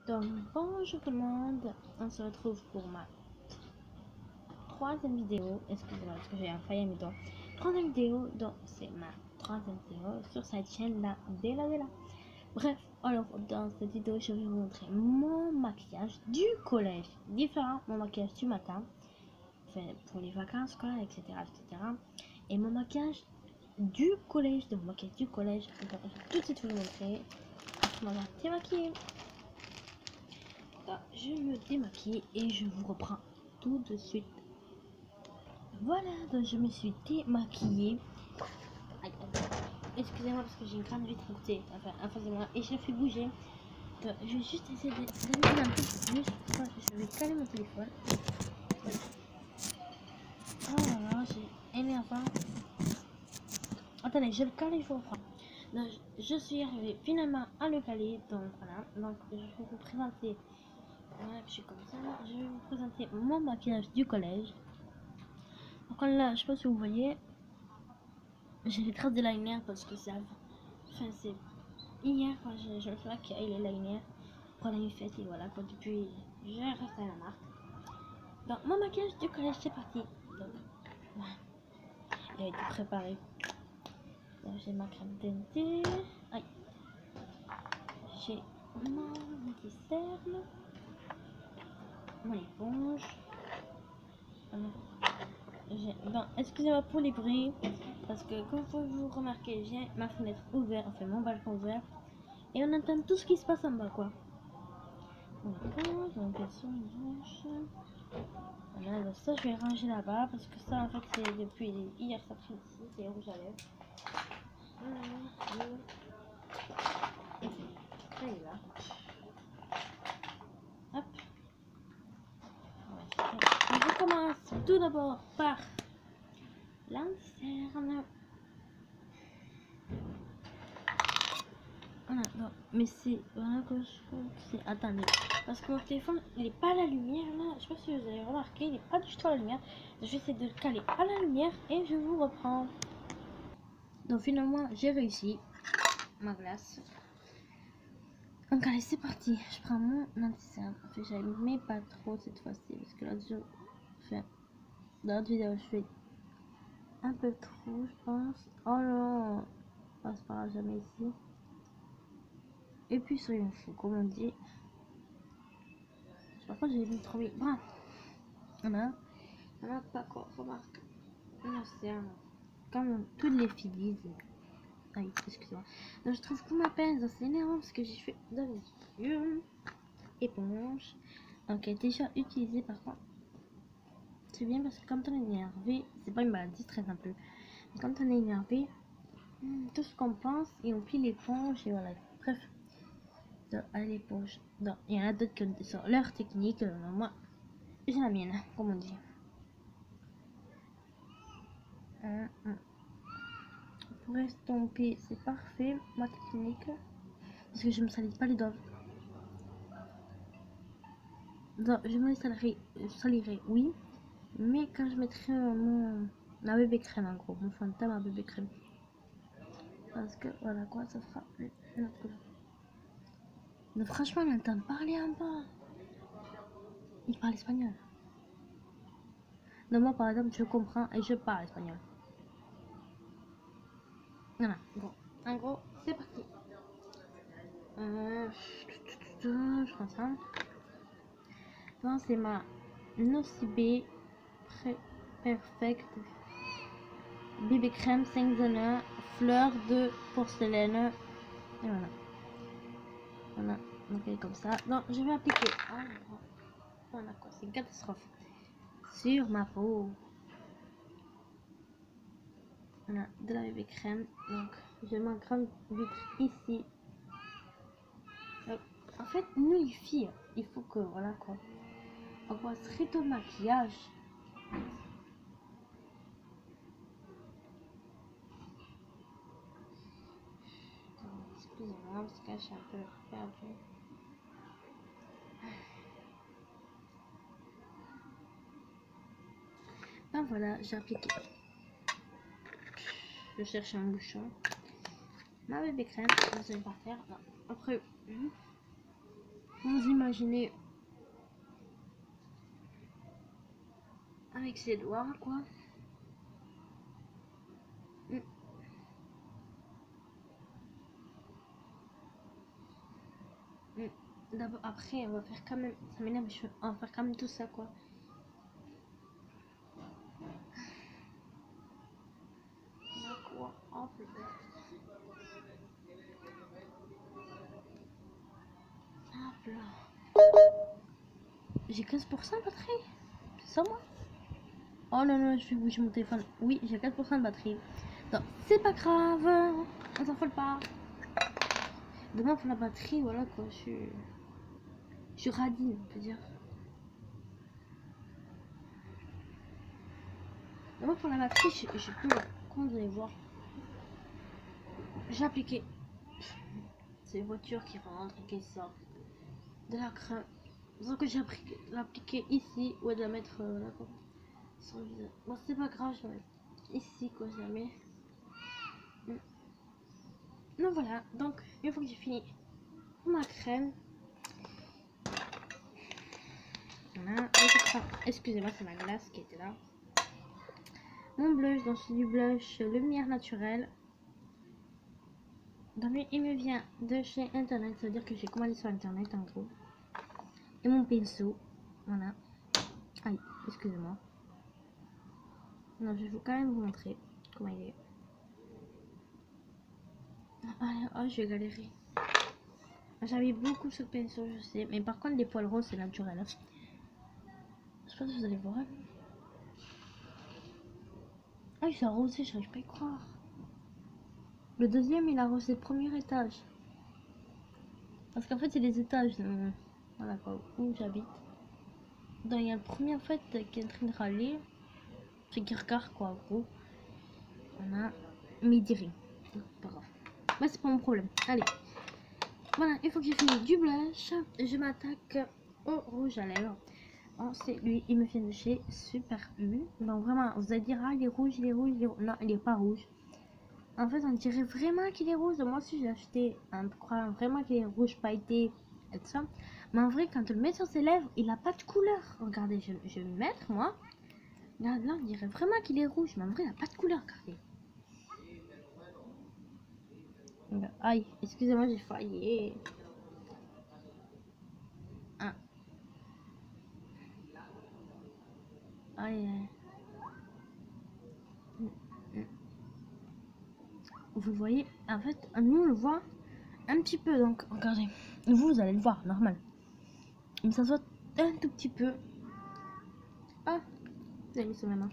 Donc bonjour tout le monde, on se retrouve pour ma troisième vidéo, excusez-moi parce que j'ai un failli à mes dents. Troisième vidéo, donc c'est ma troisième vidéo sur cette chaîne là, Della. Bref, alors dans cette vidéo je vais vous montrer mon maquillage du collège, différent mon maquillage du matin, enfin, pour les vacances scolaires, etc., etc. Et mon maquillage du collège, donc mon maquillage du collège, donc, je vais tout de suite vous le montrer. Je m'en vais démaquiller. Je me démaquille et je vous reprends tout de suite. Voilà, donc je me suis démaquillée. Excusez-moi parce que j'ai une grande vitre côté, enfin en face de moi et je la fais bouger. Donc, je vais juste essayer de un peu plus. Je vais caler mon téléphone. Oh là là, j'ai énervant. Attendez, je le cale et je reprends. Donc, je suis arrivée finalement à le caler. Donc voilà, donc je vais vous présenter. Voilà, je suis comme ça. Je vais vous présenter mon maquillage du collège. Donc là, je sais pas si vous voyez, j'ai les traces de liner parce que ça, enfin c'est hier quand je me suis maquillée les liners pour la fête et voilà quoi. Depuis, j'ai resté à la marque. Donc mon maquillage du collège c'est parti. Donc voilà, il a été préparé. Donc j'ai ma crème teintée. Aïe. J'ai mon anti-cerne, mon éponge. Bon, excusez-moi pour les bruits, parce que comme vous remarquez, j'ai ma fenêtre ouverte, enfin mon balcon ouvert, et on entend tout ce qui se passe en bas, quoi. Donc, voilà, donc ça je vais ranger là-bas, parce que ça en fait c'est depuis hier cet après-midi, c'est rouge à lèvres. Ça il est là. Hop. On recommence tout d'abord par l'interne. Voilà, non, mais c'est voilà que je trouve que c'est. Attendez, parce que mon téléphone il est pas à la lumière là. Je sais pas si vous avez remarqué, il est pas du tout à la lumière. Je vais essayer de le caler à la lumière et je vous reprends. Donc finalement j'ai réussi ma glace. Donc allez, c'est parti. Je prends mon anti-cerne. Enfin, j'aime pas trop cette fois-ci parce que là je fais dans l'autre vidéo je fais un peu trop, je pense. Oh non, on passe par là jamais ici. Et puis soyons fous, comme on dit. Par contre, j'ai mis trop vite. Bref, on a pas quoi, remarque. Non, c'est comme toutes les filles disent. Aïe, excuse-moi. Donc, je trouve qu'on m'appelle, c'est énervant parce que j'ai fait dans les yeux. Éponge. Donc, elle est déjà utilisée par contre. C'est bien parce que quand on est énervé, c'est pas une maladie très simple. Mais quand on est énervé, tout ce qu'on pense et on plie l'éponge et voilà. Bref. Donc, à l'éponge. Donc, il y en a d'autres qui ont leur technique. Moi, j'ai la mienne, comme on dit. Pour estomper, c'est parfait, ma technique. Parce que je me salis pas les doigts. Donc, je me salirai, oui. Mais quand je mettrai ma bébé crème, en gros, mon fond de teint, ma bébé crème. Parce que, voilà quoi, ça fera une autre couleur. Mais franchement, on entend parler en bas. Il parle espagnol. Donc, moi, par exemple, je comprends et je parle espagnol. Voilà, bon. En gros, c'est parti. Je prends ça. Donc, c'est ma Nocibé Perfect bébé crème 5 en 1 fleur de porcelaine. Et voilà. Voilà. Donc, elle est comme ça. Donc, je vais appliquer. Voilà quoi, c'est une catastrophe. Sur ma peau. Voilà, de la bébé crème. Donc, je mets ma grande vitre ici. Donc, en fait, nous les filles, il faut que, voilà quoi, on passe très au maquillage. Excusez-moi, parce que je suis un peu perdue. Ben voilà, j'ai appliqué. Je cherche un bouchon. Ma bébé crème, vous allez par terre. Non. Après, vous imaginer avec ses doigts, quoi. D'abord, après, on va faire quand même, ça m'énerve, on va faire quand même tout ça, quoi. D'accord, hop là. Hop là. J'ai 15% de batterie. C'est ça, moi? Oh non, non, je vais bouger mon téléphone. Oui, j'ai 4% de batterie. Non, c'est pas grave. On s'en fout pas. Demain, pour la batterie, voilà quoi. Je suis radine, on peut dire. Demain, pour la batterie, je peux. Comment vous allez voir? J'ai appliqué. C'est les voitures qui rentrent et qui sortent de la crème. Donc, j'ai l'appliquer ici ou de la mettre là quoi. Son visage. Bon, c'est pas grave, je vais mettre ici quoi, jamais. Donc voilà, donc une fois que j'ai fini ma crème, voilà, excusez-moi, c'est ma glace qui était là. Mon blush, donc c'est du blush lumière naturelle. Donc lui, il me vient de chez internet, ça veut dire que j'ai commandé sur internet en gros. Et mon pinceau, voilà. Aïe, excusez-moi. Non, je vais quand même vous montrer comment il est. Ah, je vais galérer. J'avais beaucoup ce pinceau, je sais, mais par contre les poils roses c'est naturel. Je sais pas si vous allez voir. Ah, il s'est arrosé, j'arrive pas à y croire. Le deuxième, il a arrosé le premier étage. Parce qu'en fait, c'est des étages. Voilà quoi, où j'habite. Donc, il y a le premier en fait qui est en train de râler. C'est qui regarde quoi, en gros. Voilà. Mais il dit rien. Pas grave. Mais c'est pas mon problème. Allez. Voilà, une fois que j'ai fini du blush, je m'attaque au rouge à lèvres. Oh, c'est lui, il me vient de chez Super U. Donc vraiment, vous allez dire, ah, il est rouge, il est rouge, il est rouge. Non, il est pas rouge. En fait, on dirait vraiment qu'il est rouge. Moi aussi, j'ai acheté un croyant vraiment qu'il est rouge pailleté et tout ça. Mais en vrai, quand on le met sur ses lèvres, il a pas de couleur. Regardez, je vais le mettre, moi. Regarde, là, on dirait vraiment qu'il est rouge. Mais en vrai, il a pas de couleur, regardez. Aïe, excusez-moi, j'ai failli. Ah. Aïe, aïe. Vous voyez, en fait, nous on le voit un petit peu, donc regardez, vous allez le voir, normal. Mais ça se voit un tout petit peu. Ah, vous avez mis sur ma main.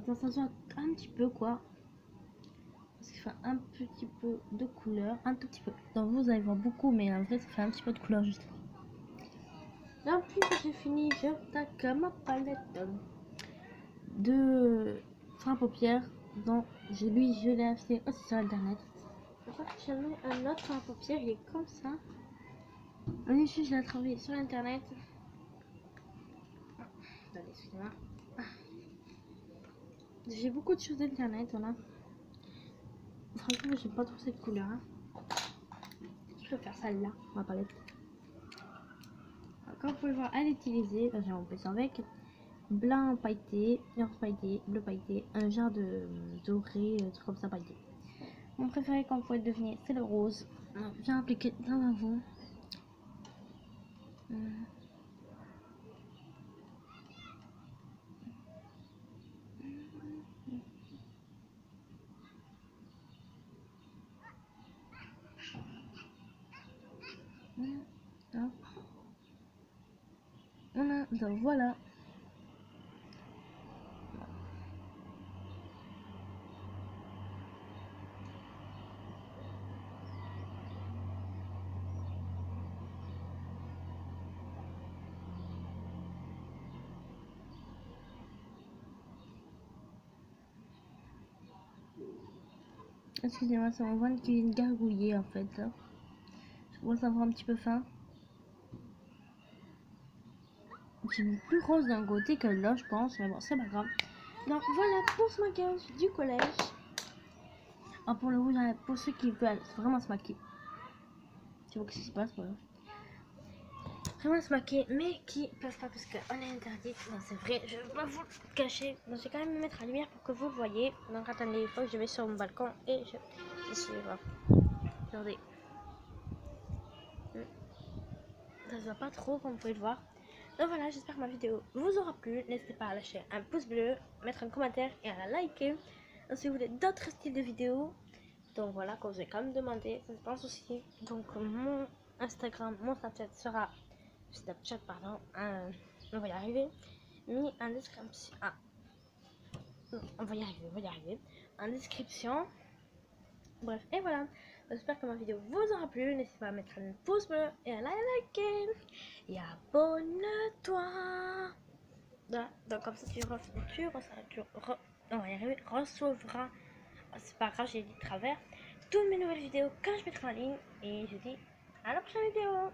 Ça se voit un petit peu quoi. Parce qu'il fait un petit peu de couleur, un tout petit peu. Donc vous allez voir beaucoup, mais en vrai ça fait un petit peu de couleur juste là. Là, puis que j'ai fini, j'attaque ma palette de fard à paupières. Donc je l'ai acheté aussi sur internet. J'avais un autre fard à paupières, il est comme ça. Oui, je l'ai trouvé sur internet. Attendez, excusez-moi. J'ai beaucoup de choses d'internet, voilà. Franchement, j'aime pas trop cette couleur. Hein. Je préfère celle-là, ma palette. Alors, comme vous pouvez voir, elle est utilisée. J'ai un peu avec blanc pailleté, orange pailleté, bleu pailleté, un genre de doré, truc comme ça pailleté. Mon préféré, comme vous pouvez le deviner, c'est le rose. J'ai appliqué dans l'avant. Donc voilà. Excusez-moi, c'est mon ventre qui vient de gargouiller en fait. Là. Je commence à avoir un petit peu faim. J'ai mis plus rose d'un côté que là, je pense. Mais bon, c'est pas grave. Donc voilà pour ce maquillage du collège. Ah, pour le rouge, pour ceux qui veulent vraiment se maquiller. Tu vois ce qui se passe, voilà. vraiment se maquiller, mais qui peuvent pas parce qu'on est interdit. Non, c'est vrai, je vais pas vous le cacher. Donc, je vais quand même me mettre à lumière pour que vous le voyez. Donc, attendez, il faut que je vais sur mon balcon et je suis là. Regardez. Ça se voit pas trop, comme vous pouvez le voir. Donc voilà, j'espère que ma vidéo vous aura plu. N'hésitez pas à lâcher un pouce bleu, mettre un commentaire et à la liker. Donc, si vous voulez d'autres styles de vidéos, donc voilà, comme vous avez quand même demandé, ça c'est pas un souci. Donc mon Instagram, mon Snapchat, pardon, on va y arriver, mis en description. Ah, non, on va y arriver, en description. Bref, et voilà. J'espère que ma vidéo vous aura plu. N'hésitez pas à mettre un pouce bleu et à la liker. Et abonne-toi. Voilà. Donc comme ça on va y arriver, recevras. Oh, c'est pas grave, j'ai dit de travers toutes mes nouvelles vidéos quand je mettrai en ligne. Et je dis à la prochaine vidéo.